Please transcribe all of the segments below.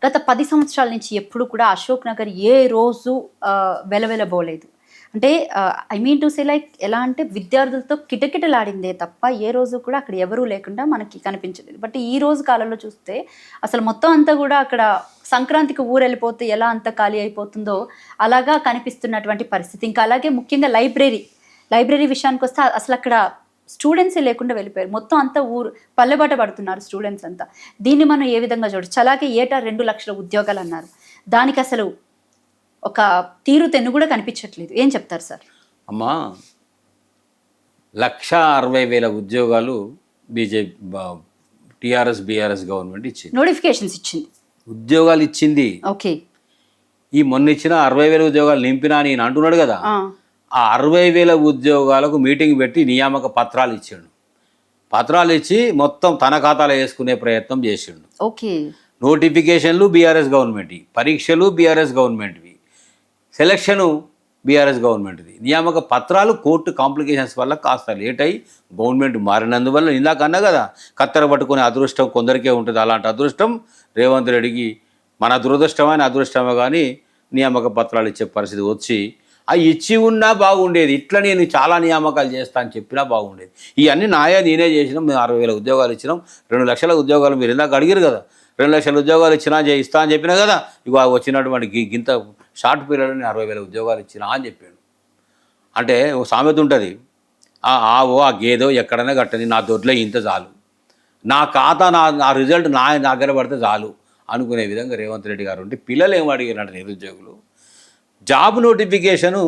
గత 10 సంవత్సరాల నుంచి ఎప్పుడు కూడా అశోక్ నగర్ ఏ రోజు వెలవెలబోలేదు. అంటే I mean to say like ఎలా అంటే విద్యార్థులతో కిటకిటలాడిందే తప్ప ఏ రోజు కూడా అక్కడ ఎవరూ లేకుండా మనకి కనిపించలేదు. బట్ ఈ రోజు కాలంలో చూస్తే అసలు మొత్తం అంతా కూడా అక్కడ సంక్రాంతికి ఊరెళ్ళిపోతే ఎలా అంతా ఖాళీ అయిపోతుందో అలాగా కనిపిస్తున్నటువంటి పరిస్థితి. ఇంకా అలాగే ముఖ్యంగా లైబ్రరీ విషయానికొస్తే అసలు అక్కడ స్టూడెంట్సే లేకుండా వెళ్ళిపోయారు. మొత్తం అంతా పల్లెబాట పడుతున్నారు స్టూడెంట్స్ అంతా. దీన్ని మనం ఏ విధంగా చూడొచ్చు? అలాగే ఏటా 2 లక్షల ఉద్యోగాలు అన్నారు. దానికి అసలు ఒక తీరు తెన్ను కూడా కనిపించట్లేదు. ఏం చెప్తారు సార్? అమ్మా, 1,60,000 ఉద్యోగాలు టీఆర్ఎస్ బీఆర్ఎస్ గవర్నమెంట్ ఇచ్చింది. నోటిఫికేషన్స్ ఇచ్చింది, ఉద్యోగాలు ఇచ్చింది. ఓకే. ఈ మొన్న ఇచ్చిన 60,000 ఉద్యోగాలు నింపినా నేను అంటున్నాడు కదా, ఆ 60,000 ఉద్యోగాలకు మీటింగ్ పెట్టి నియామక పత్రాలు ఇచ్చిండు. పత్రాలు ఇచ్చి మొత్తం తన ఖాతాలో వేసుకునే ప్రయత్నం చేసిండు. ఓకే. నోటిఫికేషన్లు బీఆర్ఎస్ గవర్నమెంట్వి, పరీక్షలు బీఆర్ఎస్ గవర్నమెంట్వి, సెలక్షను బీఆర్ఎస్ గవర్నమెంట్ది. నియామక పత్రాలు కోర్టు కాంప్లికేషన్స్ వల్ల కాస్త లేట్ అయ్యి గవర్నమెంట్ మారినందువల్ల ఇందాక అన్నా కదా, కత్తెర పట్టుకునే అదృష్టం కొందరికే ఉంటుంది. అలాంటి అదృష్టం రేవంత్ రెడ్డికి మన దురదృష్టమైన అదృష్టమే కానీ నియామక పత్రాలు ఇచ్చే పరిస్థితి వచ్చి అవి ఇచ్చి ఉన్నా బాగుండేది. ఇట్లా నేను చాలా నియామకాలు చేస్తా అని చెప్పినా బాగుండేది. ఇవన్నీ నేనే చేసినాం. మేము 60,000 ఉద్యోగాలు ఇచ్చినాం. 2 లక్షల ఉద్యోగాలు మీరు ఇందాక అడిగారు కదా, 2 లక్షల ఉద్యోగాలు ఇచ్చినా ఇస్తా అని చెప్పినా కదా. ఇక వచ్చినటువంటి గింత షార్ట్ పీరియడ్లో 60,000 ఉద్యోగాలు ఇచ్చినా అని చెప్పాడు. అంటే ఒక సామెత ఉంటుంది, ఆ గేదో ఎక్కడైనా కట్టని, నా దొడ్లో ఇంత చాలు, నా ఖాతా నా రిజల్ట్ నా దగ్గర పడితే చాలు అనుకునే విధంగా రేవంత్ రెడ్డి గారు ఉంటే పిల్లలు ఏం అడిగారంటే నిరుద్యోగులు, జాబ్ నోటిఫికేషను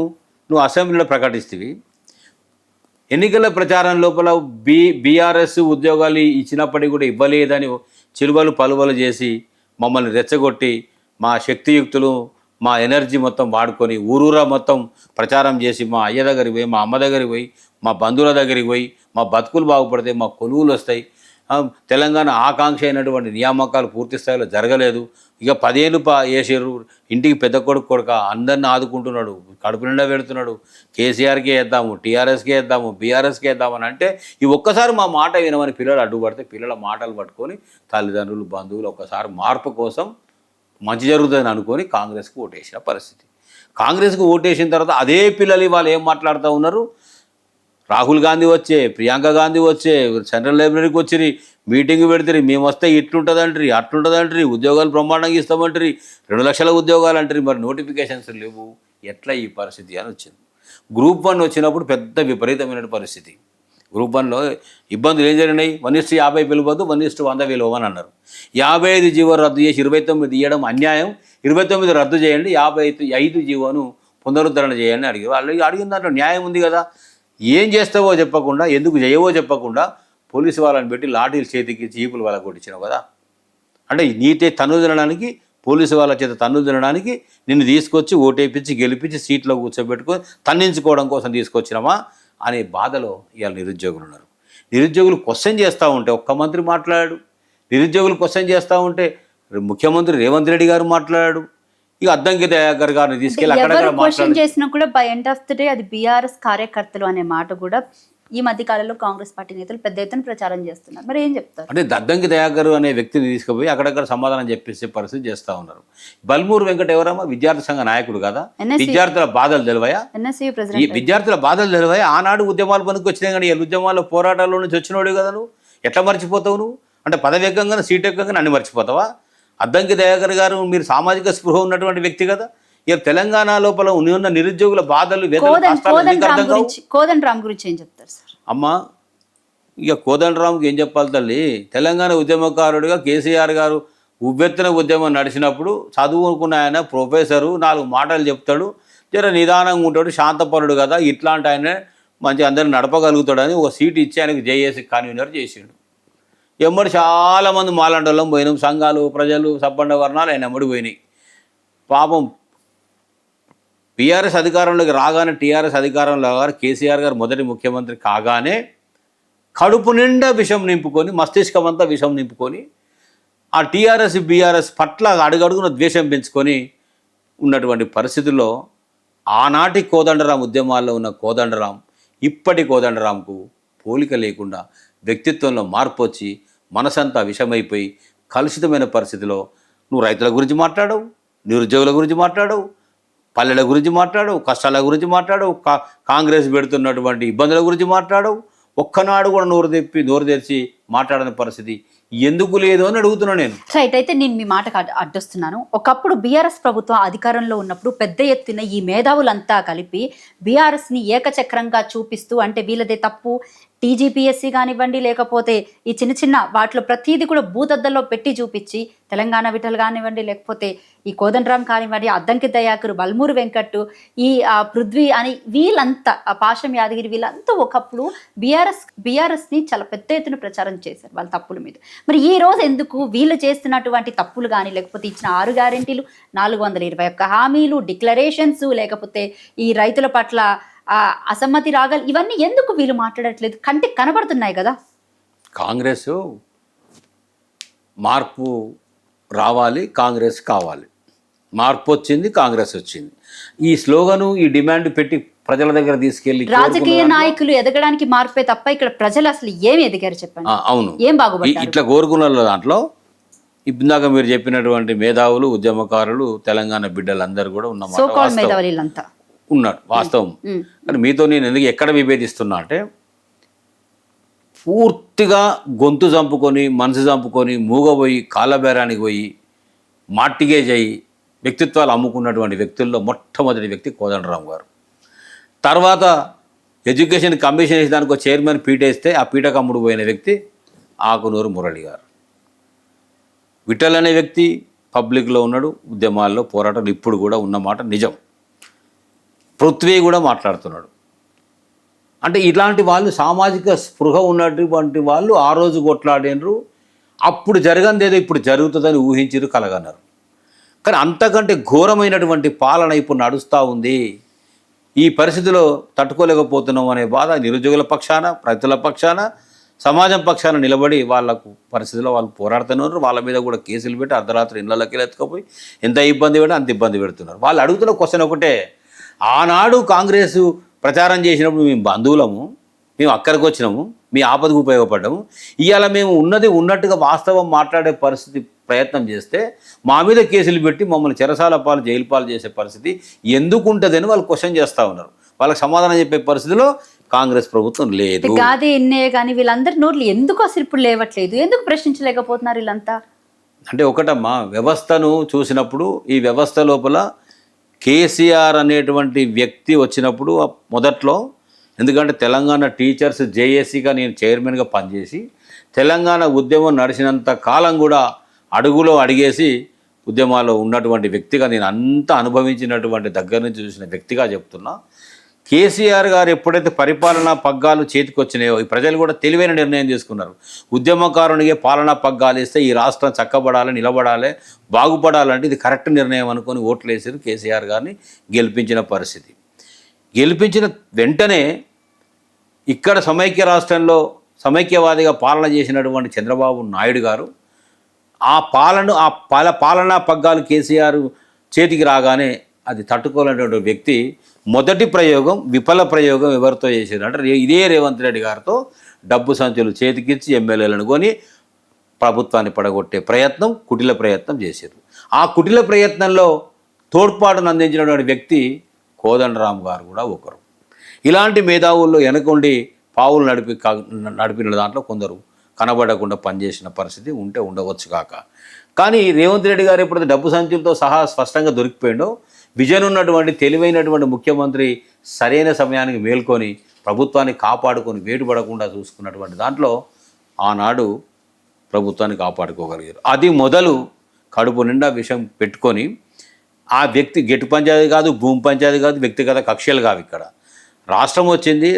నువ్వు అసెంబ్లీలో ప్రకటిస్తేవి, ఎన్నికల ప్రచారం లోపల బీఆర్ఎస్ ఉద్యోగాలు ఇచ్చినప్పటికీ కూడా ఇవ్వలేదని చిలువలు పలువలు చేసి మమ్మల్ని రెచ్చగొట్టి మా శక్తియుక్తులు మా ఎనర్జీ మొత్తం వాడుకొని ఊరూరా మొత్తం ప్రచారం చేసి మా అయ్య దగ్గరికి పోయి, మా అమ్మ దగ్గరికి పోయి, మా బంధువుల దగ్గరికి పోయి మా బతుకులు బాగుపడతాయి, మా కొలువులు వస్తాయి, తెలంగాణ ఆకాంక్ష అయినటువంటి నియామకాలు పూర్తి స్థాయిలో జరగలేదు, ఇక 10 ఏళ్ళు వేసారు, ఇంటికి పెద్ద కొడుక అందరిని ఆదుకుంటున్నాడు, కడుపు నిండా పెడుతున్నాడు, కేసీఆర్కే వేద్దాము, టీఆర్ఎస్కే వేద్దాము, బీఆర్ఎస్కే వేద్దామని అంటే ఈ ఒక్కసారి మా మాట వినమని పిల్లలు అడ్డుపడితే పిల్లల మాటలు పట్టుకొని తల్లిదండ్రులు బంధువులు ఒక్కసారి మార్పు కోసం మంచి జరుగుతుందని అనుకొని కాంగ్రెస్కి ఓటేసిన పరిస్థితి. కాంగ్రెస్కి ఓటేసిన తర్వాత అదే పిల్లలు వాళ్ళు ఏం మాట్లాడుతూ ఉన్నారు, రాహుల్ గాంధీ వచ్చే, ప్రియాంక గాంధీ వచ్చే, సెంట్రల్ లైబ్రరీకి వచ్చి మీటింగ్ పెడతారు, మేము వస్తే ఇట్లుంటుందంటారు, అట్లుంటుందంటారు, ఉద్యోగాలు బ్రహ్మాండంగా ఇస్తామంటారు, 2 లక్షల ఉద్యోగాలు అంటారు, మరి నోటిఫికేషన్స్ లేవు, ఎట్లా ఈ పరిస్థితి అని వచ్చింది. గ్రూప్ 1 వచ్చినప్పుడు పెద్ద విపరీతమైన పరిస్థితి. గ్రూప్ 1లో ఇబ్బందులు ఏం జరిగినాయి, 1:50 పిలవద్దు, 1:100 పిలవని అన్నారు. 55 జీవో రద్దు చేసి 29 ఇవ్వడం అన్యాయం, 29 రద్దు చేయండి, 55 జీవోను పునరుద్ధరణ చేయండి అడిగారు. వాళ్ళు అడిగిన దాంట్లో న్యాయం ఉంది కదా. ఏం చేస్తావో చెప్పకుండా, ఎందుకు చేయవో చెప్పకుండా పోలీసు వాళ్ళని పెట్టి లాఠీలు చేతికి చీపులు వాళ్ళ కొట్టించినావు కదా. అంటే నీతే తన్ను తినడానికి, పోలీసు వాళ్ళ చేత తన్ను తినడానికి నిన్ను తీసుకొచ్చి ఓటేపించి గెలిపించి సీట్లో కూర్చోబెట్టుకొని తన్నించుకోవడం కోసం తీసుకొచ్చినామా అనే బాధలో ఇవాళ నిరుద్యోగులు ఉన్నారు. నిరుద్యోగులు క్వశ్చన్ చేస్తూ ఉంటే ఒక్క మంత్రి మాట్లాడాడు, నిరుద్యోగులు క్వశ్చన్ చేస్తూ ఉంటే ముఖ్యమంత్రి రేవంత్ రెడ్డి గారు మాట్లాడాడు, ఇక అద్దంకి దయాకర్ గారిని తీసుకెళ్ళి అక్కడ క్వశ్చన్ చేసినా కూడా by end of the day అది బీఆర్ఎస్ కార్యకర్తలు అనే మాట కూడా ఈ మధ్య కాలంలో కాంగ్రెస్ పార్టీ నేతలు పెద్ద ఎత్తున ప్రచారం చేస్తున్నారు. మరి ఏం చెప్తారు? అంటే దద్దంకి దయాకర్ అనే వ్యక్తిని తీసుకుపోయి అక్కడక్కడ సమాధానం చెప్పేసే పరిస్థితి చేస్తూ ఉన్నారు. బల్మూరు వెంకట ఎవరమ్మా, విద్యార్థి సంఘ నాయకుడు కదా, విద్యార్థుల బాధలు తెలివయా, ఈ విద్యార్థుల బాధలు తెలివయా, ఆనాడు ఉద్యమాలు పనికి వచ్చినాయి కానీ ఉద్యమాల్లో పోరాటాల్లో నుంచి వచ్చినోడు కదా, నువ్వు ఎట్లా మర్చిపోతావు? నువ్వు అంటే పదవి ఎక్కంగానే సీట్ ఎక్కంగానే అన్ని మర్చిపోతావా? అద్దంకి దయాకర్ గారు మీరు సామాజిక స్పృహ ఉన్నటువంటి వ్యక్తి కదా. ఇక తెలంగాణ లోపల ఉన్న నిరుద్యోగుల బాధలు కోదండరామ్ గురించి ఏం చెప్తారు సార్? అమ్మా, ఇక కోదండరామ్కి ఏం చెప్పాలి తల్లి, తెలంగాణ ఉద్యమకారుడిగా కేసీఆర్ గారు ఉవ్వెత్తున ఉద్యమం నడిచినప్పుడు చదువుకున్న ఆయన ప్రొఫెసరు, 4 మాటలు చెప్తాడు, జర నిదానంగా ఉంటాడు, శాంతపరుడు కదా, ఇట్లాంటి ఆయన మంచి అందరిని నడపగలుగుతాడని ఒక సీటు ఇచ్చి ఆయనకు జేఏసీ కన్వీనర్ చేసిండు. ఎమ్మడి చాలామంది మాలాంటోళ్ళం పోయినాం, సంఘాలు, ప్రజలు, సబ్బండ వర్ణాలు ఆయన ఎమ్మడి పోయినాయి. పాపం బీఆర్ఎస్ అధికారంలోకి రాగానే, టీఆర్ఎస్ అధికారంలో కేసీఆర్ గారు మొదటి ముఖ్యమంత్రి కాగానే కడుపు నిండా విషం నింపుకొని, మస్తిష్కం అంతా విషం నింపుకొని ఆ టీఆర్ఎస్ బీఆర్ఎస్ పట్ల అడుగడుగున ద్వేషం పెంచుకొని ఉన్నటువంటి పరిస్థితుల్లో ఆనాటి కోదండరాం ఉద్యమాల్లో ఉన్న కోదండరాం ఇప్పటి కోదండరాంకు పోలిక లేకుండా వ్యక్తిత్వంలో మార్పు వచ్చి మనసంతా విషమైపోయి కలుషితమైన పరిస్థితిలో నువ్వు రైతుల గురించి మాట్లాడవు, నిరుద్యోగుల గురించి మాట్లాడవు, పల్లెల గురించి మాట్లాడవు, కష్టాల గురించి మాట్లాడవు, కాంగ్రెస్ పెడుతున్నటువంటి ఇబ్బందుల గురించి మాట్లాడవు. ఒక్కనాడు కూడా నోరు తెరిచి మాట్లాడని పరిస్థితి ఎందుకు లేదు అని అడుగుతున్నా నేను. రైట్, అయితే నేను మీ మాటకు అడ్డొస్తున్నాను. ఒకప్పుడు బీఆర్ఎస్ ప్రభుత్వం అధికారంలో ఉన్నప్పుడు పెద్ద ఎత్తున ఈ మేధావులంతా కలిపి బీఆర్ఎస్ని ఏకచక్రంగా చూపిస్తూ, అంటే వీళ్ళదే తప్పు, టీజీపీఎస్సీ కానివ్వండి, లేకపోతే ఈ చిన్న చిన్న వాటిలో ప్రతిదీ కూడా భూతద్దల్లో పెట్టి చూపించి, తెలంగాణ విఠల్ కానివ్వండి, లేకపోతే ఈ కోదండరాం కానివ్వండి, అద్దంకి దయాకర్, బల్మూరు వెంకట్, ఈ పృథ్వీ అని వీళ్ళంతా, పాశం యాదగిరి, వీళ్ళంతా ఒకప్పుడు బీఆర్ఎస్ని చాలా పెద్ద ఎత్తున ప్రచారం చేశారు వాళ్ళ తప్పుల మీద. మరి ఈ రోజు ఎందుకు వీళ్ళు చేస్తున్నటువంటి తప్పులు కానీ, లేకపోతే ఇచ్చిన 6 గ్యారెంటీలు, 421 హామీలు, డిక్లరేషన్స్, లేకపోతే ఈ రైతుల పట్ల అసమ్మతి రాగాలు, ఇవన్నీ ఎందుకు వీళ్ళు మాట్లాడట్లేదు? కంటికి కనబడుతున్నాయి కదా. కాంగ్రెస్ మార్పు రావాలి, కాంగ్రెస్ కావాలి, మార్పు వచ్చింది, కాంగ్రెస్ వచ్చింది. ఈ స్లోగను, ఈ డిమాండ్ పెట్టి ప్రజల దగ్గర తీసుకెళ్లి రాజకీయ నాయకులు ఎదగడానికి మార్పే తప్ప ఇక్కడ ప్రజలు అసలు ఏమి ఎదిగారు చెప్పండి? అవును, ఏం బాగుపడ్డారు? ఇట్లా కోరుకున్న దాంట్లో ఇందాక మీరు చెప్పినటువంటి మేధావులు, ఉద్యమకారులు, తెలంగాణ బిడ్డలందరూ కూడా మేధావులంతా ఉన్నారు, వాస్తవం. కానీ మీతో నేను ఎందుకు ఎక్కడ విభేదిస్తున్నా అంటే, పూర్తిగా గొంతు చంపుకొని, మనసు చంపుకొని, మూగబోయి, కాళ్ళబేరానికి పోయి, మార్టిగేజ్ అయ్యి వ్యక్తిత్వాలు అమ్ముకున్నటువంటి వ్యక్తుల్లో మొట్టమొదటి వ్యక్తి కోదండరాం గారు. తర్వాత ఎడ్యుకేషన్ కమిషన్ వేసి దానికి చైర్మన్ పీటేస్తే ఆ పీటకు అమ్ముడు పోయిన వ్యక్తి ఆకునూరు మురళి గారు. విఠల్ అనే వ్యక్తి పబ్లిక్లో ఉన్నాడు, ఉద్యమాల్లో పోరాటాలు ఇప్పుడు కూడా ఉన్నమాట నిజం. పృథ్వీ కూడా మాట్లాడుతున్నాడు. అంటే ఇలాంటి వాళ్ళు, సామాజిక స్పృహ ఉన్నటువంటి వాళ్ళు ఆ రోజు కొట్లాడినరు. అప్పుడు జరగందేదో ఇప్పుడు జరుగుతుందని ఊహించారు, కలగన్నారు. కానీ అంతకంటే ఘోరమైనటువంటి పాలన ఇప్పుడు నడుస్తూ ఉంది. ఈ పరిస్థితిలో తట్టుకోలేకపోతున్నాం అనే బాధ నిరుద్యోగుల పక్షాన, రైతుల పక్షాన, సమాజం పక్షాన నిలబడి వాళ్ళకు పరిస్థితిలో వాళ్ళు పోరాడుతున్నారు. వాళ్ళ మీద కూడా కేసులు పెట్టి అర్ధరాత్రి ఇళ్లకి ఎత్తుకపోయి ఎంత ఇబ్బంది పెట్టి అంత ఇబ్బంది పెడుతున్నారు. వాళ్ళు అడుగుతున్న క్వశ్చన్ ఒకటే, ఆనాడు కాంగ్రెస్ ప్రచారం చేసినప్పుడు మేము బంధువులము, మేము అక్కడికి వచ్చినాము, మీ ఆపదకు ఉపయోగపడ్డాము. ఇవాళ మేము ఉన్నది ఉన్నట్టుగా వాస్తవం మాట్లాడే పరిస్థితి ప్రయత్నం చేస్తే మా మీద కేసులు పెట్టి మమ్మల్ని చెరసాల పాలు, జైలు పాలు చేసే పరిస్థితి ఎందుకు ఉంటుందని వాళ్ళు క్వశ్చన్ చేస్తూ ఉన్నారు. వాళ్ళకి సమాధానం చెప్పే పరిస్థితిలో కాంగ్రెస్ ప్రభుత్వం లేదు. కాదే ఎన్నే కానీ వీళ్ళందరి నోట్లు ఎందుకు అసలు ఇప్పుడు లేవట్లేదు? ఎందుకు ప్రశ్నించలేకపోతున్నారు వీళ్ళంతా? అంటే ఒకటమ్మా, వ్యవస్థను చూసినప్పుడు ఈ వ్యవస్థ లోపల కేసీఆర్ అనేటువంటి వ్యక్తి వచ్చినప్పుడు మొదట్లో, ఎందుకంటే తెలంగాణ టీచర్స్ జేఏసీగా నేను చైర్మన్గా పనిచేసి తెలంగాణ ఉద్యమం నడిచినంత కాలం కూడా అడుగులో అడిగేసి ఉద్యమాల్లో ఉన్నటువంటి వ్యక్తిగా, నేను అంతా అనుభవించినటువంటి దగ్గర నుంచి చూసిన వ్యక్తిగా చెప్తున్నా. కేసీఆర్ గారు ఎప్పుడైతే పరిపాలనా పగ్గాలు చేతికి వచ్చినాయో ఈ ప్రజలు కూడా తెలివైన నిర్ణయం తీసుకున్నారు. ఉద్యమకారునికే పాలనా పగ్గాలు ఇస్తే ఈ రాష్ట్రం చక్కబడాలి, నిలబడాలి, బాగుపడాలంటే ఇది కరెక్ట్ నిర్ణయం అనుకొని ఓట్లు వేసారు. కేసీఆర్ గారిని గెలిపించిన పరిస్థితి. గెలిపించిన వెంటనే ఇక్కడ సమైక్య రాష్ట్రంలో సమైక్యవాదిగా పాలన చేసినటువంటి చంద్రబాబు నాయుడు గారు ఆ పాలనా పగ్గాలు కేసీఆర్ చేతికి రాగానే అది తట్టుకోలేనటువంటి వ్యక్తి మొదటి ప్రయోగం, విఫల ప్రయోగం ఎవరితో చేశారు అంటే ఇదే రేవంత్ రెడ్డి గారితో డబ్బు సంచులు చేతికిచ్చి ఎమ్మెల్యేలను కొని ప్రభుత్వాన్ని పడగొట్టే ప్రయత్నం, కుటిల ప్రయత్నం చేశారు. ఆ కుటిల ప్రయత్నంలో తోడ్పాటును అందించినటువంటి వ్యక్తి కోదండరాం గారు కూడా ఒకరు. ఇలాంటి మేధావుల్లో వెనకుండి పావులు నడిపిన దాంట్లో కొందరు కనబడకుండా పనిచేసిన పరిస్థితి ఉంటే ఉండవచ్చు కాక. కానీ రేవంత్ రెడ్డి గారు ఎప్పుడైతే డబ్బు సంచులతో సహా స్పష్టంగా దొరికిపోయిండో, విజన్ ఉన్నటువంటి తెలివైనటువంటి ముఖ్యమంత్రి సరైన సమయానికి మేల్కొని ప్రభుత్వాన్ని కాపాడుకొని వేటుపడకుండా చూసుకున్నటువంటి దాంట్లో ఆనాడు ప్రభుత్వాన్ని కాపాడుకోగలిగారు. అది మొదలు కడుపు నిండా విషయం పెట్టుకొని ఆ వ్యక్తి గెట్టు పంచాయతీ కాదు, భూమి పంచాయతీ కాదు, వ్యక్తిగత కక్షలు కావు. ఇక్కడ రాష్ట్రం వచ్చింది,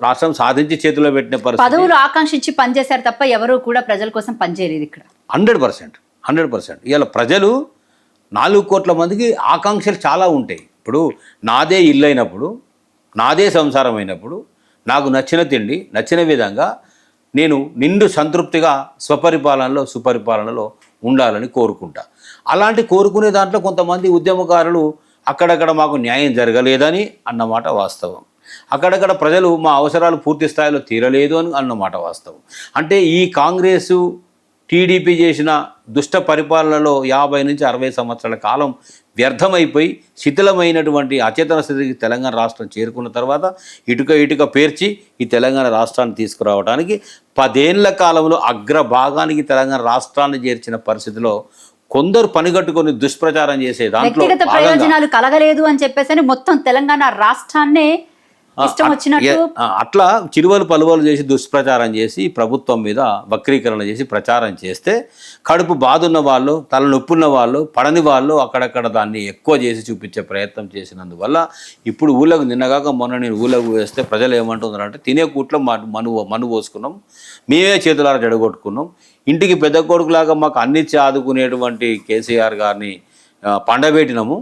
రాష్ట్రం సాధించి చేతిలో పెట్టిన పరిస్థితి. పదవులు ఆకాంక్షించి పనిచేశారు తప్ప ఎవరు కూడా ప్రజల కోసం పనిచేయలేదు ఇక్కడ. 100%. ఇవాళ ప్రజలు 4 కోట్ల మందికి ఆకాంక్షలు చాలా ఉంటాయి. ఇప్పుడు నాదే ఇల్లు అయినప్పుడు, నాదే సంసారం అయినప్పుడు, నాకు నచ్చిన తిండి నచ్చిన విధంగా నేను నిండు సంతృప్తిగా స్వపరిపాలనలో సుపరిపాలనలో ఉండాలని కోరుకుంటా. అలాంటి కోరుకునే దాంట్లో కొంతమంది ఉద్యమకారులు అక్కడక్కడ మాకు న్యాయం జరగలేదని అన్నమాట వాస్తవం. అక్కడక్కడ ప్రజలు మా అవసరాలు పూర్తి స్థాయిలో తీరలేదు అని అన్నమాట వాస్తవం. అంటే ఈ కాంగ్రెసు టీడీపీ చేసిన దుష్ట పరిపాలనలో 50 నుంచి 60 సంవత్సరాల కాలం వ్యర్థమైపోయి శిథిలమైనటువంటి అచేతన స్థితికి తెలంగాణ రాష్ట్రం చేరుకున్న తర్వాత ఇటుక పేర్చి ఈ తెలంగాణ రాష్ట్రాన్ని తీసుకురావడానికి 10 ఏళ్ల కాలంలో అగ్రభాగానికి తెలంగాణ రాష్ట్రాన్ని చేర్చిన పరిస్థితిలో కొందరు పనిగట్టుకొని దుష్ప్రచారం చేసే దాంట్లో వ్యక్తిగత ప్రయోజనాలు కలగలేదు అని చెప్పేసి మొత్తం తెలంగాణ రాష్ట్రాన్నే ఇష్టం వచ్చినట్టు అట్లా చిరువలు పలువలు చేసి దుష్ప్రచారం చేసి ప్రభుత్వం మీద వక్రీకరణ చేసి ప్రచారం చేస్తే కడుపు బాధున్న వాళ్ళు తలనొప్పున్న వాళ్ళు పడని వాళ్ళు అక్కడక్కడ దాన్ని ఎక్కువ చేసి చూపించే ప్రయత్నం చేసినందువల్ల ఇప్పుడు ఊళ్ళకు నిన్నగాక మొన్న నేను ఊళ్ళకు వేస్తే ప్రజలు ఏమంటున్నారంటే తినే కూట్లో మను పోసుకున్నాం, మేమే చేతులారా జడగొట్టుకున్నాం, ఇంటికి పెద్ద కొడుకులాగా మాకు అన్నిచ్చి ఆదుకునేటువంటి కేసీఆర్ గారిని పండబెట్టినాము,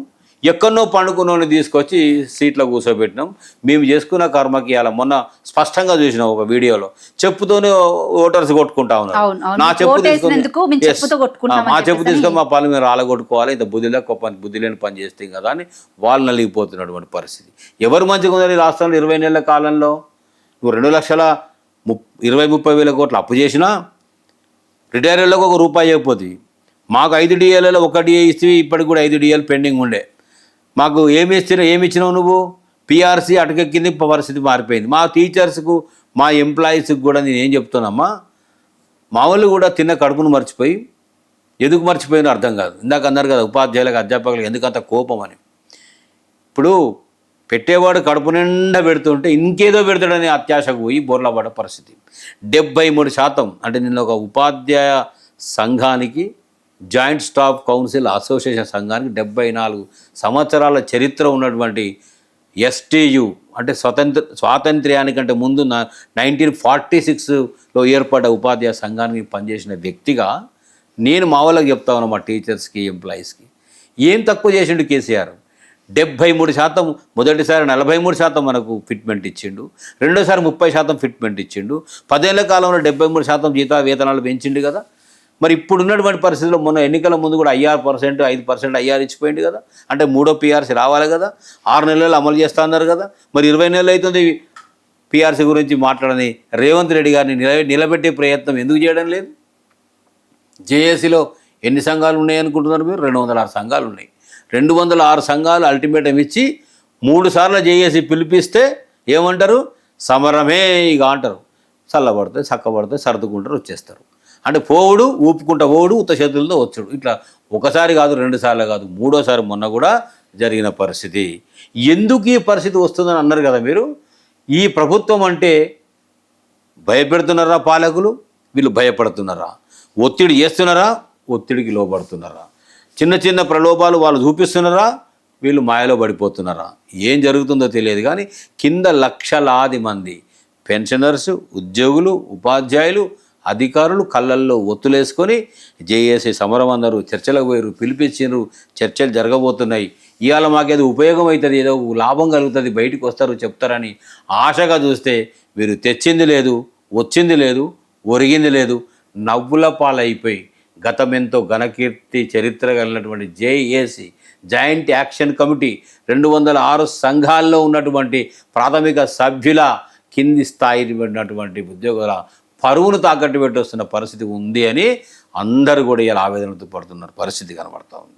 ఎక్కడనో పండుకున్నోని తీసుకొచ్చి సీట్లో కూర్చోబెట్టినాం, మేము చేసుకున్న కర్మకి అలా మొన్న స్పష్టంగా చూసినాం ఒక వీడియోలో చెప్పుతోనే ఓటర్స్ కొట్టుకుంటా ఉన్నారు. నా చెప్పు తీసుకొని మా పనులు మీరు రాలగొట్టుకోవాలి, ఇంత బుద్ధి లేని పని చేస్తే కదా అని వాళ్ళు నలిగిపోతున్నటువంటి పరిస్థితి. ఎవరు మంచిగా ఉన్నారు ఈ రాష్ట్రంలో 20 నెలల కాలంలో? నువ్వు 2,20,30 వేల కోట్లు అప్పు చేసినా రిటైర్లకు ₹1 అయిపోతుంది. మాకు 5 DAలలో 1 DA ఇస్తే ఇప్పటికి కూడా 5 DAలు పెండింగ్ ఉండే. మాకు ఏమి ఇచ్చినావు నువ్వు? పిఆర్సీ అటకెక్కింది, పరిస్థితి మారిపోయింది. మా టీచర్స్కు మా ఎంప్లాయీస్కి కూడా నేను ఏం చెప్తున్నామ్మా, మా వాళ్ళు కూడా తిన్న కడుపును మర్చిపోయి ఎందుకు మర్చిపోయినో అర్థం కాదు. ఇందాక అన్నారు కదా ఉపాధ్యాయులకు అధ్యాపకులకు ఎందుకంత కోపం అని. ఇప్పుడు పెట్టేవాడు కడుపు నిండా పెడుతుంటే ఇంకేదో పెడతాడని అత్యాశకు పోయి బోర్లా పడ్డ పరిస్థితి. 73% అంటే నిన్న ఒక ఉపాధ్యాయ సంఘానికి జాయింట్ స్టాఫ్ కౌన్సిల్ అసోసియేషన్ సంఘానికి 74 సంవత్సరాల చరిత్ర ఉన్నటువంటి ఎస్టీయు అంటే స్వాతంత్ర్యానికంటే ముందు 1946లో ఏర్పడ్డ ఉపాధ్యాయ సంఘానికి పనిచేసిన వ్యక్తిగా నేను మా వాళ్ళకి చెప్తా ఉన్నా, మా టీచర్స్కి ఎంప్లాయీస్కి ఏం తక్కువ చేసిండు కేసీఆర్. 73%, మొదటిసారి 43% మనకు ఫిట్మెంట్ ఇచ్చిండు, రెండోసారి 30% ఫిట్మెంట్ ఇచ్చిండు, 10 ఏళ్ల కాలంలో 73% వేతనాలు పెంచిండు కదా. మరి ఇప్పుడు ఉన్నటువంటి పరిస్థితుల్లో మొన్న ఎన్నికల ముందు కూడా 5% ఐఆర్ ఇచ్చిపోయింది కదా. అంటే 3వ పిఆర్సీ రావాలి కదా, 6 నెలలు అమలు చేస్తా అన్నారు కదా. మరి 20 నెలలు అవుతుంది పిఆర్సీ గురించి మాట్లాడని రేవంత్ రెడ్డి గారిని నిలబెట్టే ప్రయత్నం ఎందుకు చేయడం లేదు? జేఏసీలో ఎన్ని సంఘాలు ఉన్నాయనుకుంటున్నారు మీరు? 206 సంఘాలు ఉన్నాయి. 206 సంఘాలు అల్టిమేటం ఇచ్చి 3 సార్లు జేఏసీ పిలిపిస్తే ఏమంటారు? సమరమే ఇక అంటారు. చల్లబడితే చక్కబడితే సర్దుకుంటారు, వచ్చేస్తారు. అంటే పోవుడు ఊపుకుంటా పోవుడు, ఉత్త చేతులతో వచ్చుడు. ఇట్లా ఒకసారి కాదు, 2 సార్లు కాదు, 3వసారి మొన్న కూడా జరిగిన పరిస్థితి. ఎందుకు ఈ పరిస్థితి వస్తుందని అన్నారు కదా మీరు. ఈ ప్రభుత్వం అంటే భయపెడుతున్నారా పాలకులు? వీళ్ళు భయపడుతున్నారా? ఒత్తిడి చేస్తున్నారా? ఒత్తిడికి లోబడుతున్నారా? చిన్న చిన్న ప్రలోభాలు వాళ్ళు చూపిస్తున్నారా? వీళ్ళు మాయలో పడిపోతున్నారా? ఏం జరుగుతుందో తెలియదు కానీ కింద లక్షలాది మంది పెన్షనర్స్, ఉద్యోగులు, ఉపాధ్యాయులు, అధికారులు కళ్ళల్లో ఒత్తులేసుకొని జేఏసీ సమరం అన్నారు, చర్చలకు పోయారు, పిలిపించారు, చర్చలు జరగబోతున్నాయి. ఇవాళ మాకేదో ఉపయోగం అవుతుంది, ఏదో లాభం కలుగుతుంది, బయటికి వస్తారు చెప్తారని ఆశగా చూస్తే మీరు తెచ్చింది లేదు, వచ్చింది లేదు, ఒరిగింది లేదు. నవ్వుల పాలైపోయి గతమెంతో ఘనకీర్తి చరిత్ర కలిగినటువంటి జేఏసీ జాయింట్ యాక్షన్ కమిటీ 206 సంఘాల్లో ఉన్నటువంటి ప్రాథమిక సభ్యుల కింది స్థాయి ఉన్నటువంటి ఉద్యోగుల పరువును తాకట్టు పెట్టొస్తున్న పరిస్థితి ఉంది అని అందరూ కూడా ఇలా ఆవేదనతో పడుతున్నారు పరిస్థితి కనబడతా ఉంది.